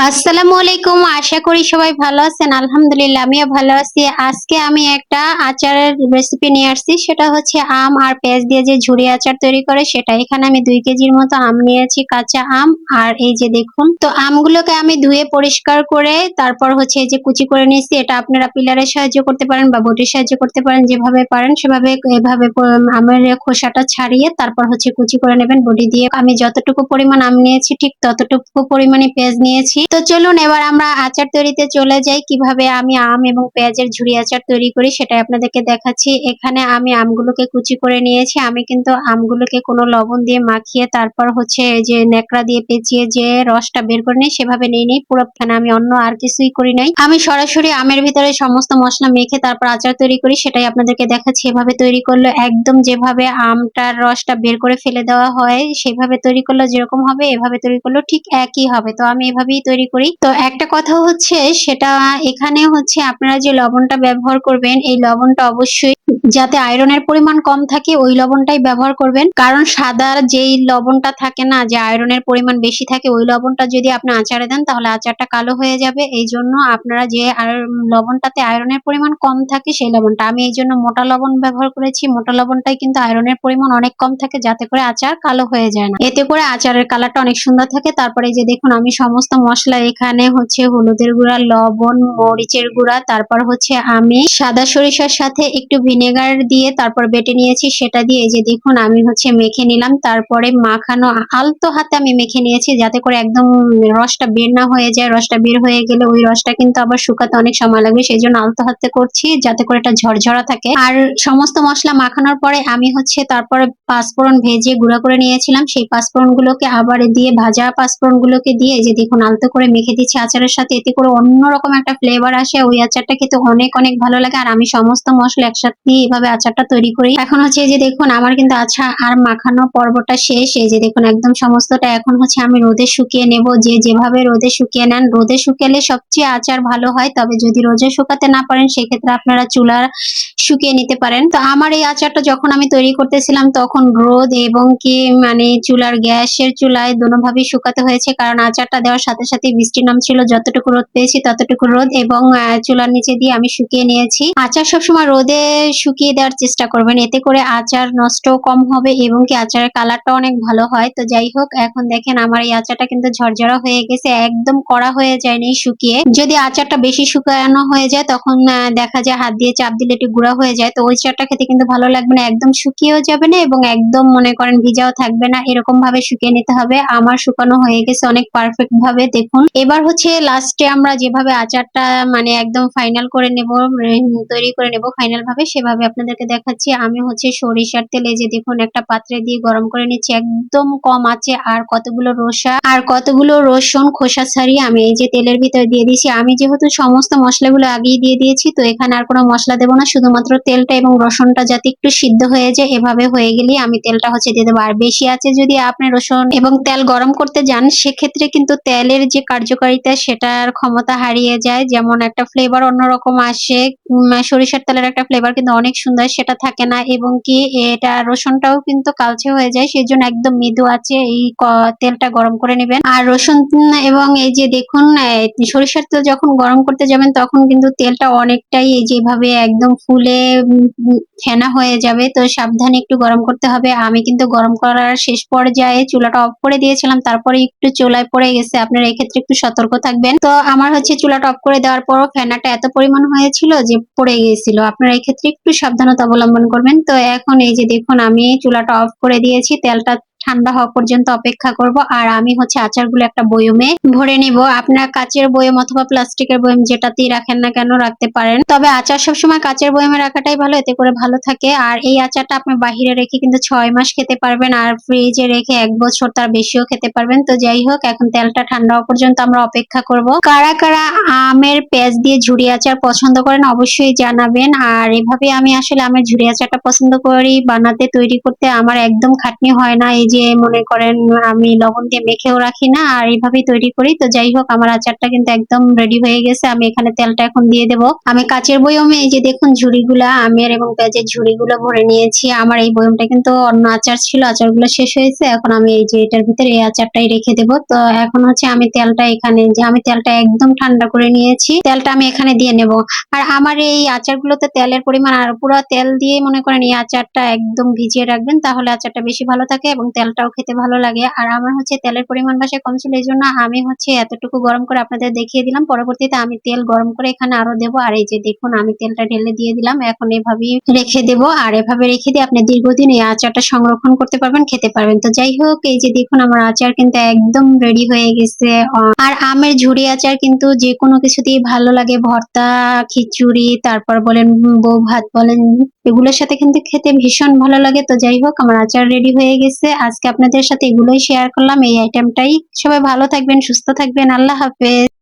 আসসালামু আলাইকুম। আশা করি সবাই ভালো আছেন। আলহামদুলিল্লাহ আমিও ভালো আছি। আজকে আমি একটা আচারের রেসিপি নিয়ে আসছি। সেটা হচ্ছে আম আর পেঁয়াজ দিয়ে যে ঝুরি আচার তৈরি করে সেটা। এখানে আমি 2 কেজির মতো আম নিয়েছি, কাঁচা আম। আর এই যে দেখুন, তো আমগুলোকে আমি ধুয়ে পরিষ্কার করে তারপর হচ্ছে এই যে কুচি করে নিয়েছি। এটা আপনারা পিলারের সাহায্য করতে পারেন বা বটির সাহায্য করতে পারেন, যেভাবে পারেন সেভাবে এভাবে আমের খোসাটা ছাড়িয়ে তারপর হচ্ছে কুচি করে নেবেন বটি দিয়ে। আমি যতটুকু পরিমাণ আম নিয়েছি ঠিক ততটুকু পরিমাণে পেঁয়াজ নিয়েছি। তো চলুন এবার আমরা আচার তৈরিতে চলে যাই। কিভাবে আমি আম এবং পেঁয়াজের ঝুরি আচার তৈরি করি সেটাই আপনাদেরকে দেখাচ্ছি। এখানে আমি আমগুলোকে কুচি করে নিয়েছি। আমি কিন্তু আমগুলোকে কোনো লবণ দিয়ে মাখিয়ে তারপর হচ্ছে এই যে ন্যাকড়া দিয়ে পেঁচিয়ে যে রসটা বের করে নিই সেভাবে নেই পুরো। এখানে আমি অন্য আর কিছুই করি নাই। আমি সরাসরি আমের ভিতরে সমস্ত মশলা মেখে তারপর আচার তৈরি করি, সেটাই আপনাদেরকে দেখাচ্ছি। এভাবে তৈরি করলে একদম যেভাবে আমটার রসটা বের করে ফেলে দেওয়া হয় সেভাবে তৈরি করলে যেরকম হবে, এভাবে তৈরি করলেও ঠিক একই হবে। তো আমি এভাবেই তৈরি করি। তো একটা কথা হচ্ছে, সেটা এখানে হচ্ছে আপনারা যে লবণটা ব্যবহার করবেন এই লবণটা অবশ্যই যাতে আয়রনের পরিমাণ কম থাকে ওই লবণটাই ব্যবহার করবেন। কারণ সাদার যেই লবণটা থাকে না, যে আয়রনের পরিমাণ বেশি থাকে, ওই লবণটা যদি আপনি আচারে দেন তাহলে আচারটা কালো হয়ে যাবে। এই জন্য আপনারা যে লবণটাতে আয়রনের পরিমাণ কম থাকে সেই লবণটা, আমি এই জন্য মোটা লবণ ব্যবহার করেছি। মোটা লবণটাই কিন্তু আয়রনের পরিমাণ অনেক কম থাকে, যাতে করে আচার কালো হয়ে যায় না, এতে করে আচারের কালারটা অনেক সুন্দর থাকে। তারপরে যে দেখুন, আমি সমস্ত মশলা এখানে হচ্ছে হলুদের গুঁড়া, লবণ, মরিচের গুঁড়া, তারপর হচ্ছে আমি সাদা সরিষার সাথে একটু ভিনেগার দিয়ে তারপর বেটে নিয়েছি, সেটা দিয়ে এই যে দেখুন আমি হচ্ছে মেখে নিলাম। তারপরে মাখানো আলতো হাতে আমি মেখে নিয়েছি, যাতে করে একদম রসটা বের না হয়ে যায়। রসটা বের হয়ে গেলে ওই রসটা কিন্তু আবার শুকাতে অনেক সময় লাগবে, সেই জন্য আলতো হাতে করছি যাতে করে এটা ঝরঝরা থাকে। আর সমস্ত মশলা মাখানোর পরে আমি হচ্ছে তারপরে পাঁচফোড়ন ভেজে গুঁড়া করে নিয়েছিলাম, সেই পাঁচফোড়ন গুলোকে আবার দিয়ে ভাজা পাঁচফোড়ন গুলোকে দিয়ে এই যে দেখুন আলতো করে মেখে দিচ্ছি আচারের সাথে। এতে করে অন্যরকম একটা ফ্লেভার আসে, ওই আচারটা খেতে অনেক অনেক ভালো লাগে। আর আমি সমস্ত মশলা একসাথে দিয়ে এভাবে আচারটা তৈরি করি। এখন হচ্ছে এই যে দেখুন আমার কিন্তু আচার আর মাখানো পর্বটা শেষ। এই যে দেখুন একদম সমস্তটা এখন হচ্ছে আমি রোদে শুকিয়ে নেব। যে যেভাবে রোদে শুকিয়ে নেন, রোদে শুকালে সবচেয়ে আচার ভালো হয়। তবে যদি রোদে শুকাতে না পারেন সেক্ষেত্রে আপনারা চুলার শুকিয়ে নিতে পারেন। তো আমার এই আচারটা যখন আমি তৈরি করতেছিলাম তখন রোদ এবং কি মানে চুলার গ্যাসের চুলায় দোনোভাবেই শুকাতে হয়েছে, কারণ আচারটা দেওয়ার সাথে সাথে বৃষ্টির নাম ছিল। যতটুকু রোদ পেয়েছি ততটুকু রোদ এবং চুলার নিচে দিয়ে আমি শুকিয়ে নিয়েছি। আচার সবসময় রোদে শুকিয়ে দেওয়ার চেষ্টা করবেন, এতে করে আচার নষ্টও কম হবে এবং কি আচারের কালারটা অনেক ভালো হয়। তো যাই হোক, এখন দেখেন আমার এই আচারটা কিন্তু ঝরঝরা হয়ে গেছে, একদম কড়া হয়ে যায়নি শুকিয়ে। যদি আচারটা বেশি শুকানো হয়ে যায় তখন দেখা যায় হাত দিয়ে চাপ দিলে একটু গুঁড়া হয়ে যায়, তো ওই চারটা খেতে কিন্তু ভালো লাগবে না। একদম শুকিয়েও যাবে না এবং একদম মনে করেন ভিজাও থাকবে না, এরকম ভাবে শুকিয়ে নিতে হবে। আমার শুকানো হয়ে গেছে অনেক পারফেক্ট ভাবে। দেখুন এবার হচ্ছে লাস্টে আমরা যেভাবে আচারটা মানে একদম ফাইনাল করে নেব, তৈরি করে নেব ফাইনাল ভাবে, সেভাবে আপনাদেরকে দেখাচ্ছি। আমি হচ্ছে সরিষার তেল এই যে দেখুন একটা পাত্রে দিয়ে গরম করে নিচ্ছি একদম কম আছে। আর কতগুলো রসুন খোসা ছাড়িয়ে আমি এই যে তেলের ভিতরে দিয়ে দিয়েছি। আমি যেহেতু সমস্ত মশলাগুলো আগেই দিয়ে দিয়েছি, তো এখানে আর কোনো মশলা দেবো না, শুধুমাত্র তেলটা এবং রসুনটা যাতে একটু সিদ্ধ হয়ে যায় এভাবে হয়ে গেলেই আমি তেলটা হচ্ছে দিয়ে দেবো। আর বেশি আছে যদি আপনি রসুন এবং তেল গরম করতে যান সেক্ষেত্রে কিন্তু তেলের যে কার্যকারিতা সেটার ক্ষমতা হারিয়ে যায়, যেমন একটা ফ্লেভার অন্যরকম আসে। সরিষার তেলের একটা ফ্লেভার কিন্তু অনেক সুন্দর, সেটা থাকে না এবং কি এটা রসুনটাও কিন্তু কালচে হয়ে যায়। সেই জন্য একদম মৃদু আছে এই তেলটা গরম করে নেবেন। আর রসুন এবং এই যে দেখুন সরিষার তেল যখন গরম করতে যাবেন তখন কিন্তু তেলটা অনেকটাই এই যেভাবে একদম ফুলে ফেনা হয়ে যাবে, তো সাবধানে একটু গরম করতে হবে। আমি কিন্তু গরম করার শেষ পর্যায়ে চুলাটা অফ করে দিয়েছিলাম, তারপরে একটু চুলায় পড়ে গেছে। আপনারা এক্ষেত্রে একটু সতর্ক থাকবেন। তো আমার হচ্ছে চুলাটা অফ করে দেওয়ার পরও ফেনাটা এত পরিমাণ হয়েছিল যে পড়ে গিয়েছিল, আপনারা এক্ষেত্রে একটু সাবধানতা অবলম্বন করবেন। তো এখন এই যে দেখুন আমি চুলাটা অফ করে দিয়েছি, তেলটা ঠান্ডা হওয়া পর্যন্ত অপেক্ষা করব। আর আমি হচ্ছে আচারগুলো একটা বয়মে ভরে নিব। আপনার কাচের বয়ম অথবা প্লাস্টিকের বয়ম যেটাতেই রাখেন না কেন রাখতে পারেন, তবে আচার সবসময় কাচের বয়মে রাখাটাই ভালো, এতে করে ভালো থাকে। আর এই আচারটা আপনি বাহিরে রেখে কিন্তু 6 মাস খেতে পারবেন, আর ফ্রিজে রেখে 1 বছর তার বেশিও খেতে পারবেন। তো যাই হোক, এখন তেলটা ঠান্ডা হওয়া পর্যন্ত আমরা অপেক্ষা করব। কারা কারা আমের পেঁয়াজ দিয়ে ঝুরি আচার পছন্দ করেন অবশ্যই জানাবেন। আর এভাবে আমি আসলে আমের ঝুরি আচারটা পছন্দ করি বানাতে, তৈরি করতে। আমার একদম খাটনি হয় না। এই যে মনে করেন আমি লবণ দিয়ে মেখেও রাখি না, আর এইভাবেই তৈরি করি। তো যাই হোক, আমার আচারটা কিন্তু একদম রেডি হয়ে গেছে। আমি এখানে তেলটা এখন দিয়ে দেবো। আমি কাচের বয়মে এই যে দেখুন ঝুড়িগুলা আমের এবং পেঁয়াজের ঝুড়িগুলো ভরে নিয়েছি। আমার এই বয়মটা কিন্তু অন্য আচার ছিল, আচারগুলো শেষ হয়েছে। এখন আমি এই যে এটার ভিতরে এই আচারটাই রেখে দেবো। তো এখন হচ্ছে আমি তেলটা এখানে, যে আমি তেলটা একদম ঠান্ডা করে নিয়েছি, তেলটা আমি এখানে দিয়ে নেব। আর আমার এই আচারগুলোতে তেলের পরিমাণ, আর পুরো তেল দিয়ে মনে করেন এই আচারটা একদম ভিজিয়ে রাখবেন, তাহলে আচারটা বেশি ভালো থাকে এবং তেলটাও খেতে ভালো লাগে। আর আমার হচ্ছে তেলের পরিমাণ বাসায় কম ছিল, এই জন্য আমি হচ্ছে এতটুকু গরম করে আপনাদের দেখিয়ে দিলাম। পরবর্তীতে আমি তেল গরম করে এখানে আরো দেবো। আর এই যে দেখুন আমি তেলটা ঢেলে দিয়ে দিলাম। এখন এভাবেই রেখে দেবো, আর এভাবে রেখে দিয়ে আপনি দীর্ঘদিন এই আচারটা সংরক্ষণ করতে পারবেন, খেতে পারবেন। তো যাই হোক, এই যে দেখুন আমার আচার কিন্তু একদম রেডি হয়ে গেছে। আর আমের ঝুড়ি আচার কিন্তু যে কোনো কিছুতেই ভালো লাগে, ভর্তা, খিচুড়ি, তারপর বলেন বউ ভাত বলেন, এগুলোর সাথে কিন্তু খেতে ভীষণ ভালো লাগে। তো যাই হোক, আমার আচার রেডি হয়ে গেছে। আজকে আপনাদের সাথে এগুলোই শেয়ার করলাম, এই আইটেমটাই। সবাই ভালো থাকবেন, সুস্থ থাকবেন, আল্লাহ হাফেজ।